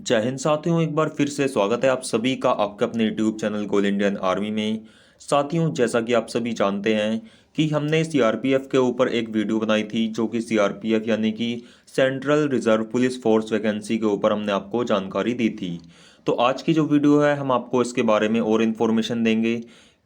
जय हिंद साथियों, एक बार फिर से स्वागत है आप सभी का आपके अपने यूट्यूब चैनल गोल इंडियन आर्मी में। साथियों, जैसा कि आप सभी जानते हैं कि हमने सीआरपीएफ के ऊपर एक वीडियो बनाई थी, जो कि सीआरपीएफ यानी कि central reserve police force vacancy के ऊपर हमने आपको जानकारी दी थी। तो आज की जो वीडियो है, हम आपको इसके बारे में और इन्फॉर्मेशन देंगे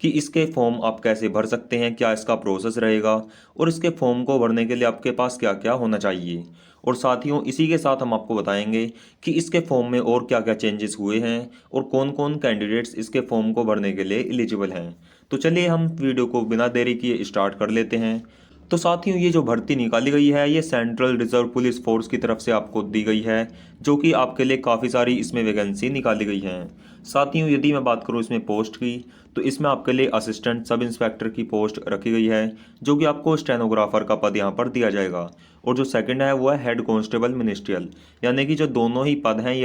कि इसके फॉर्म आप कैसे भर सकते हैं, क्या इसका प्रोसेस रहेगा और इसके फॉर्म को भरने के लिए आपके पास क्या क्या होना चाहिए। और साथियों, इसी के साथ हम आपको बताएंगे कि इसके फॉर्म में और क्या क्या चेंजेस हुए हैं और कौन कौन कैंडिडेट्स इसके फॉर्म को भरने के लिए एलिजिबल हैं। तो चलिए हम वीडियो को बिना देरी किए स्टार्ट कर लेते हैं। तो साथियों, ये जो भर्ती निकाली गई है, ये सेंट्रल रिजर्व पुलिस फोर्स की तरफ से आपको दी गई है, जो कि आपके लिए काफ़ी सारी इसमें वैकेंसी निकाली गई हैं। साथियों, यदि मैं बात करूँ इसमें पोस्ट की, तो इसमें आपके लिए असिस्टेंट सब इंस्पेक्टर की पोस्ट रखी गई है, जो कि आपको स्टेनोग्राफर का पद यहाँ पर दिया जाएगा। और जो सेकंड है वो है हेड कांस्टेबल मिनिस्ट्रियल, यानी कि जो दोनों ही पद हैं ये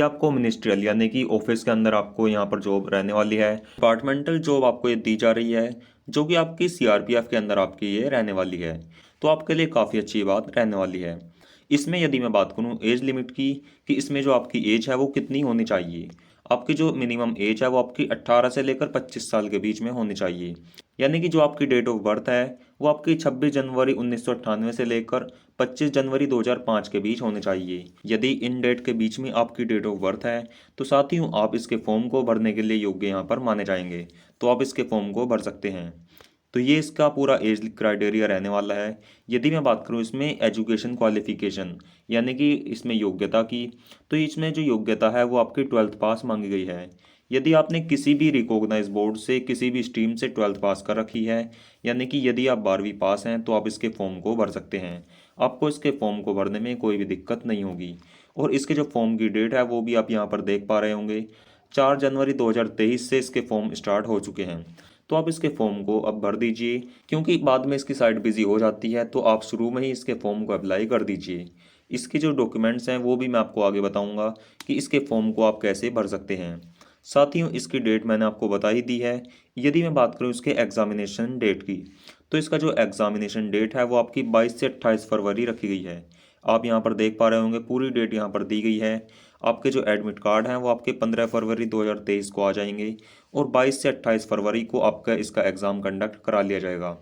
आपको मिनिस्ट्रियल यानी कि ऑफिस के अंदर आपको यहाँ पर जॉब रहने वाली है। डिपार्टमेंटल जॉब आपको ये दी जा रही है, जो कि आपकी सीआरपीएफ के अंदर आपकी ये रहने वाली है। तो आपके लिए काफ़ी अच्छी बात रहने वाली है। इसमें यदि मैं बात करूँ एज लिमिट की, कि इसमें जो आपकी एज है वो कितनी होनी चाहिए। आपकी जो मिनिमम एज है वो आपकी 18 से लेकर 25 साल के बीच में होनी चाहिए। यानी कि जो आपकी डेट ऑफ बर्थ है वो आपकी 26 जनवरी 1998 से लेकर 25 जनवरी 2005 के बीच होनी चाहिए। यदि इन डेट के बीच में आपकी डेट ऑफ बर्थ है तो साथियों, आप इसके फॉर्म को भरने के लिए योग्य यहाँ पर माने जाएंगे, तो आप इसके फॉर्म को भर सकते हैं। तो ये इसका पूरा एज क्राइटेरिया रहने वाला है। यदि मैं बात करूँ इसमें एजुकेशन क्वालिफिकेशन यानी कि इसमें योग्यता की, तो इसमें जो योग्यता है वो आपकी 12th पास मांगी गई है। यदि आपने किसी भी रिकॉग्नाइज बोर्ड से किसी भी स्ट्रीम से 12th पास कर रखी है, यानी कि यदि आप 12वीं पास हैं, तो आप इसके फॉर्म को भर सकते हैं। आपको इसके फॉर्म को भरने में कोई भी दिक्कत नहीं होगी। और इसके जो फॉर्म की डेट है वो भी आप यहाँ पर देख पा रहे होंगे, 4 जनवरी 2023 से इसके फॉर्म स्टार्ट हो चुके हैं। तो आप इसके फॉर्म को अब भर दीजिए, क्योंकि बाद में इसकी साइट बिजी हो जाती है, तो आप शुरू में ही इसके फॉर्म को अप्लाई कर दीजिए। इसके जो डॉक्यूमेंट्स हैं वो भी मैं आपको आगे बताऊंगा कि इसके फॉर्म को आप कैसे भर सकते हैं। साथियों, इसकी डेट मैंने आपको बता ही दी है। यदि मैं बात करूं इसके एग्जामिनेशन डेट की, तो इसका जो एग्जामिनेशन डेट है वो आपकी 22 से 28 फरवरी रखी गई है। आप यहाँ पर देख पा रहे होंगे, पूरी डेट यहाँ पर दी गई है। आपके जो एडमिट कार्ड हैं वो आपके 15 फरवरी 2023 को आ जाएंगे और 22 से 28 फरवरी को आपका इसका एग्ज़ाम कंडक्ट करा लिया जाएगा।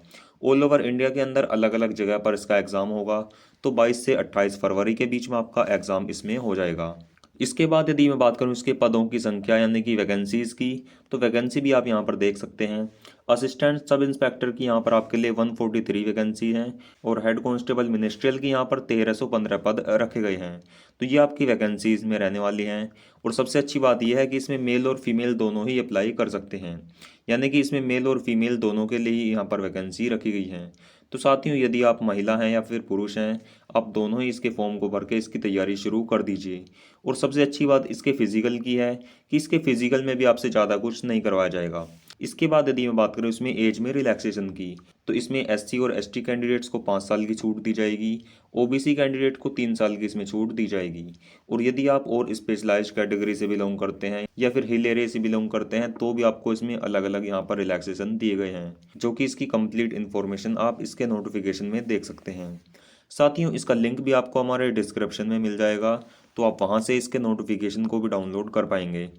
ऑल ओवर इंडिया के अंदर अलग अलग जगह पर इसका एग्ज़ाम होगा, तो 22 से 28 फरवरी के बीच में आपका एग्ज़ाम इसमें हो जाएगा। इसके बाद यदि मैं बात करूं इसके पदों की संख्या यानी कि वैकेंसीज़ की, तो वैकेंसी भी आप यहां पर देख सकते हैं। असिस्टेंट सब इंस्पेक्टर की यहां पर आपके लिए 143 वैकेंसी हैं और हेड कांस्टेबल मिनिस्ट्रियल की यहां पर 1315 पद रखे गए हैं। तो ये आपकी वैकेंसीज़ में रहने वाली हैं। और सबसे अच्छी बात यह है कि इसमें मेल और फीमेल दोनों ही अप्लाई कर सकते हैं, यानी कि इसमें मेल और फीमेल दोनों के लिए ही यहाँ पर वैकेंसी रखी गई हैं। तो साथियों, यदि आप महिला हैं या फिर पुरुष हैं, आप दोनों ही इसके फॉर्म को भर के इसकी तैयारी शुरू कर दीजिए। और सबसे अच्छी बात इसके फिजिकल की है कि इसके फिजिकल में भी आपसे ज़्यादा कुछ नहीं करवाया जाएगा। इसके बाद यदि मैं बात करूँ इसमें एज में रिलैक्सेशन की, तो इसमें एससी और एसटी कैंडिडेट्स को 5 साल की छूट दी जाएगी। ओबीसी कैंडिडेट को 3 साल की इसमें छूट दी जाएगी। और यदि आप और स्पेशलाइज्ड कैटेगरी से बिलोंग करते हैं या फिर हिल एरिया से बिलोंग करते हैं, तो भी आपको इसमें अलग अलग यहाँ पर रिलैक्सेशन दिए गए हैं, जो कि इसकी कंप्लीट इन्फॉर्मेशन आप इसके नोटिफिकेशन में देख सकते हैं। साथियों, इसका लिंक भी आपको हमारे डिस्क्रिप्शन में मिल जाएगा, तो आप वहाँ से इसके नोटिफिकेशन को भी डाउनलोड कर पाएंगे।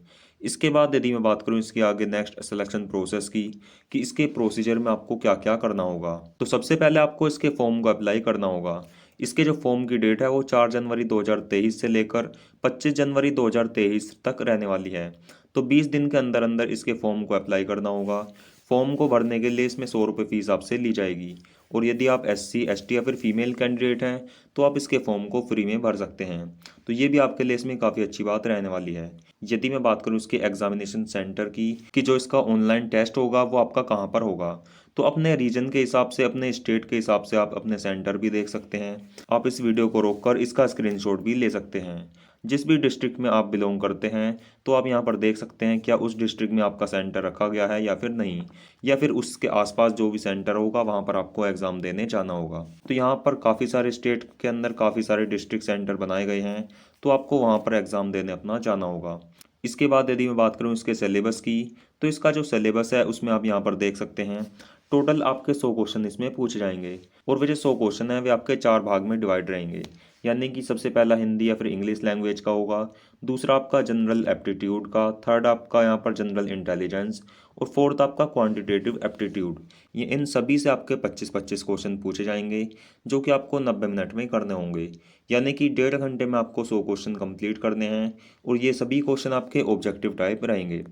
इसके बाद यदि मैं बात करूँ इसके आगे नेक्स्ट सिलेक्शन प्रोसेस की, कि इसके प्रोसीजर में आपको क्या क्या करना होगा, तो सबसे पहले आपको इसके फॉर्म को अप्लाई करना होगा। इसके जो फॉर्म की डेट है वो 4 जनवरी 2023 से लेकर 25 जनवरी 2023 तक रहने वाली है। तो 20 दिन के अंदर अंदर इसके फॉर्म को अप्लाई करना होगा। फॉर्म को भरने के लिए इसमें 100 रुपये फ़ीस आपसे ली जाएगी। और यदि आप एससी एसटी या फिर फीमेल कैंडिडेट हैं, तो आप इसके फॉर्म को फ्री में भर सकते हैं। तो ये भी आपके लिए इसमें काफ़ी अच्छी बात रहने वाली है। यदि मैं बात करूँ इसके एग्जामिनेशन सेंटर की, कि जो इसका ऑनलाइन टेस्ट होगा वो आपका कहाँ पर होगा, तो अपने रीजन के हिसाब से, अपने स्टेट के हिसाब से आप अपने सेंटर भी देख सकते हैं। आप इस वीडियो को रोककर इसका स्क्रीनशॉट भी ले सकते हैं। जिस भी डिस्ट्रिक्ट में आप बिलोंग करते हैं, तो आप यहाँ पर देख सकते हैं क्या उस डिस्ट्रिक्ट में आपका सेंटर रखा गया है या फिर नहीं, या फिर उसके आसपास जो भी सेंटर होगा वहाँ पर आपको एग्ज़ाम देने जाना होगा। तो यहाँ पर काफ़ी सारे स्टेट के अंदर काफ़ी सारे डिस्ट्रिक्ट सेंटर बनाए गए हैं, तो आपको वहाँ पर एग्ज़ाम देने अपना जाना होगा। इसके बाद यदि मैं बात करूँ इसके सिलेबस की, तो इसका जो सिलेबस है उसमें आप यहाँ पर देख सकते हैं टोटल आपके 100 क्वेश्चन इसमें पूछे जाएंगे। और वे जो 100 क्वेश्चन हैं वे आपके 4 भाग में डिवाइड रहेंगे। यानी कि सबसे पहला हिंदी या फिर इंग्लिश लैंग्वेज का होगा, दूसरा आपका जनरल एप्टीट्यूड का, थर्ड आपका यहाँ पर जनरल इंटेलिजेंस और फोर्थ आपका क्वांटिटेटिव एप्टीट्यूड। ये इन सभी से आपके 25-25 क्वेश्चन पूछे जाएंगे जो कि आपको 90 मिनट में करने होंगे, यानी कि 1.5 घंटे में आपको 100 क्वेश्चन कंप्लीट करने हैं। और ये सभी क्वेश्चन आपके ऑब्जेक्टिव टाइप रहेंगे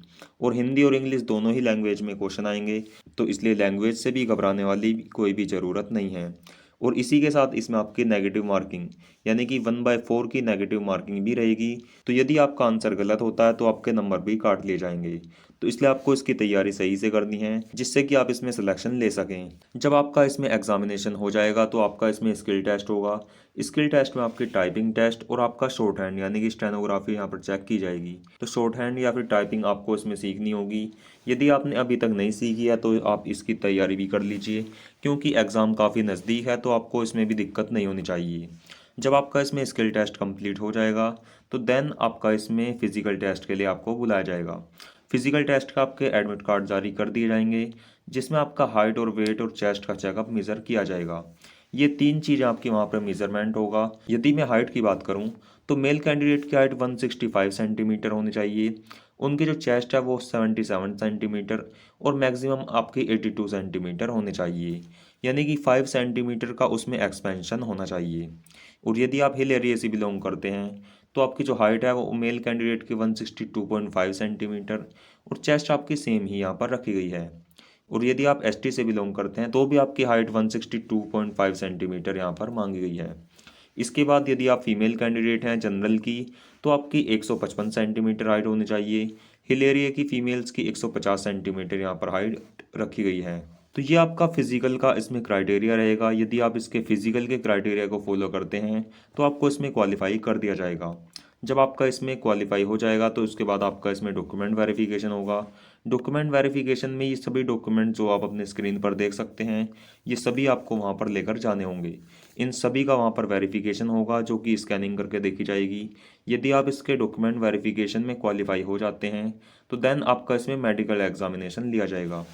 और हिंदी और इंग्लिश दोनों ही लैंग्वेज में क्वेश्चन आएंगे, तो इसलिए लैंग्वेज से भी घबराने वाली कोई भी ज़रूरत नहीं है। और इसी के साथ इसमें आपकी नेगेटिव मार्किंग यानी कि 1/4 की नेगेटिव मार्किंग भी रहेगी। तो यदि आपका आंसर गलत होता है तो आपके नंबर भी काट लिए जाएंगे। तो इसलिए आपको इसकी तैयारी सही से करनी है जिससे कि आप इसमें सिलेक्शन ले सकें। जब आपका इसमें एग्जामिनेशन हो जाएगा तो आपका इसमें स्किल टेस्ट होगा। स्किल टेस्ट में आपकी टाइपिंग टेस्ट और आपका शॉर्ट हैंड यानी कि स्टेनोग्राफी यहाँ पर चेक की जाएगी। तो शॉर्ट हैंड या फिर टाइपिंग आपको इसमें सीखनी होगी। यदि आपने अभी तक नहीं सीखी है तो आप इसकी तैयारी भी कर लीजिए, क्योंकि एग्ज़ाम काफ़ी नज़दीक है तो आपको इसमें भी दिक्कत नहीं होनी चाहिए। जब आपका इसमें स्किल टेस्ट कंप्लीट हो जाएगा तो देन आपका इसमें फ़िज़िकल टेस्ट के लिए आपको बुलाया जाएगा। फ़िज़िकल टेस्ट का आपके एडमिट कार्ड जारी कर दिए जाएंगे जिसमें आपका हाइट और वेट और चेस्ट का चेकअप मेज़र किया जाएगा। ये 3 चीज़ें आपकी वहाँ पर मेज़रमेंट होगा। यदि मैं हाइट की बात करूँ तो मेल कैंडिडेट की हाइट 165 सेंटीमीटर होनी चाहिए, उनकी जो चेस्ट है वो 77 सेंटीमीटर और मैक्सिमम आपकी 82 सेंटीमीटर होने चाहिए, यानी कि 5 सेंटीमीटर का उसमें एक्सपेंशन होना चाहिए। और यदि आप हिल एरिया से बिलोंग करते हैं तो आपकी जो हाइट है वो मेल कैंडिडेट की 162.5 सेंटीमीटर और चेस्ट आपकी सेम ही यहाँ पर रखी गई है। और यदि आप एसटी से बिलोंग करते हैं तो भी आपकी हाइट 162.5 सेंटीमीटर यहाँ पर मांगी गई है। इसके बाद यदि आप फीमेल कैंडिडेट हैं जनरल की तो आपकी 155 सेंटीमीटर हाइट होनी चाहिए। हिल एरिया की फीमेल्स की 150 सेंटीमीटर यहाँ पर हाइट रखी गई है। तो ये आपका फिजिकल का इसमें क्राइटेरिया रहेगा। यदि आप इसके फिजिकल के क्राइटेरिया को फॉलो करते हैं तो आपको इसमें क्वालिफाई कर दिया जाएगा। जब आपका इसमें क्वालिफाई हो जाएगा तो उसके बाद आपका इसमें डॉक्यूमेंट वेरिफिकेशन होगा। डॉक्यूमेंट वेरिफिकेशन में ये सभी डॉक्यूमेंट जो आप अपने स्क्रीन पर देख सकते हैं ये सभी आपको वहाँ पर लेकर जाने होंगे। इन सभी का वहाँ पर वेरिफिकेशन होगा जो कि स्कैनिंग करके देखी जाएगी। यदि आप इसके डॉक्यूमेंट वेरिफिकेशन में क्वालिफाई हो जाते हैं तो देन आपका इसमें मेडिकल एग्जामिनेशन लिया जाएगा।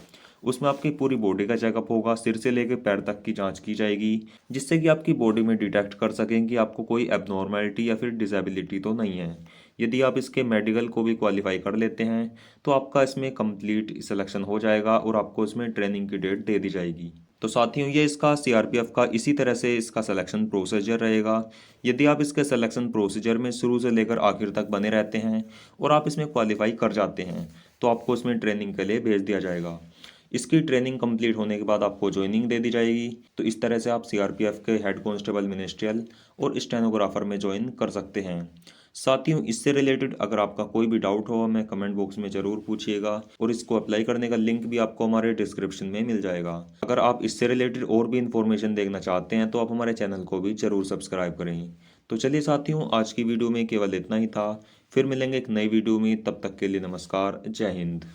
उसमें आपकी पूरी बॉडी का चेकअप होगा, सिर से लेकर पैर तक की जांच की जाएगी जिससे कि आपकी बॉडी में डिटेक्ट कर सकें कि आपको कोई एबनॉर्मैलिटी या फिर डिसेबिलिटी तो नहीं है। यदि आप इसके मेडिकल को भी क्वालिफाई कर लेते हैं तो आपका इसमें कंप्लीट सिलेक्शन हो जाएगा और आपको इसमें ट्रेनिंग की डेट दे दी जाएगी। तो साथियों ये इसका सीआरपीएफ का इसी तरह से इसका सिलेक्शन प्रोसीजर रहेगा। यदि आप इसके सिलेक्शन प्रोसीजर में शुरू से लेकर आखिर तक बने रहते हैं और आप इसमें क्वालिफाई कर जाते हैं तो आपको इसमें ट्रेनिंग के लिए भेज दिया जाएगा। इसकी ट्रेनिंग कंप्लीट होने के बाद आपको ज्वाइनिंग दे दी जाएगी। तो इस तरह से आप सीआरपीएफ के हेड कांस्टेबल मिनिस्ट्रियल और स्टेनोग्राफर में ज्वाइन कर सकते हैं। साथियों इससे रिलेटेड अगर आपका कोई भी डाउट हो हमें कमेंट बॉक्स में ज़रूर पूछिएगा और इसको अप्लाई करने का लिंक भी आपको हमारे डिस्क्रिप्शन में मिल जाएगा। अगर आप इससे रिलेटेड और भी इन्फॉर्मेशन देखना चाहते हैं तो आप हमारे चैनल को भी ज़रूर सब्सक्राइब करें। तो चलिए साथियों आज की वीडियो में केवल इतना ही था। फिर मिलेंगे एक नई वीडियो में, तब तक के लिए नमस्कार, जय हिंद।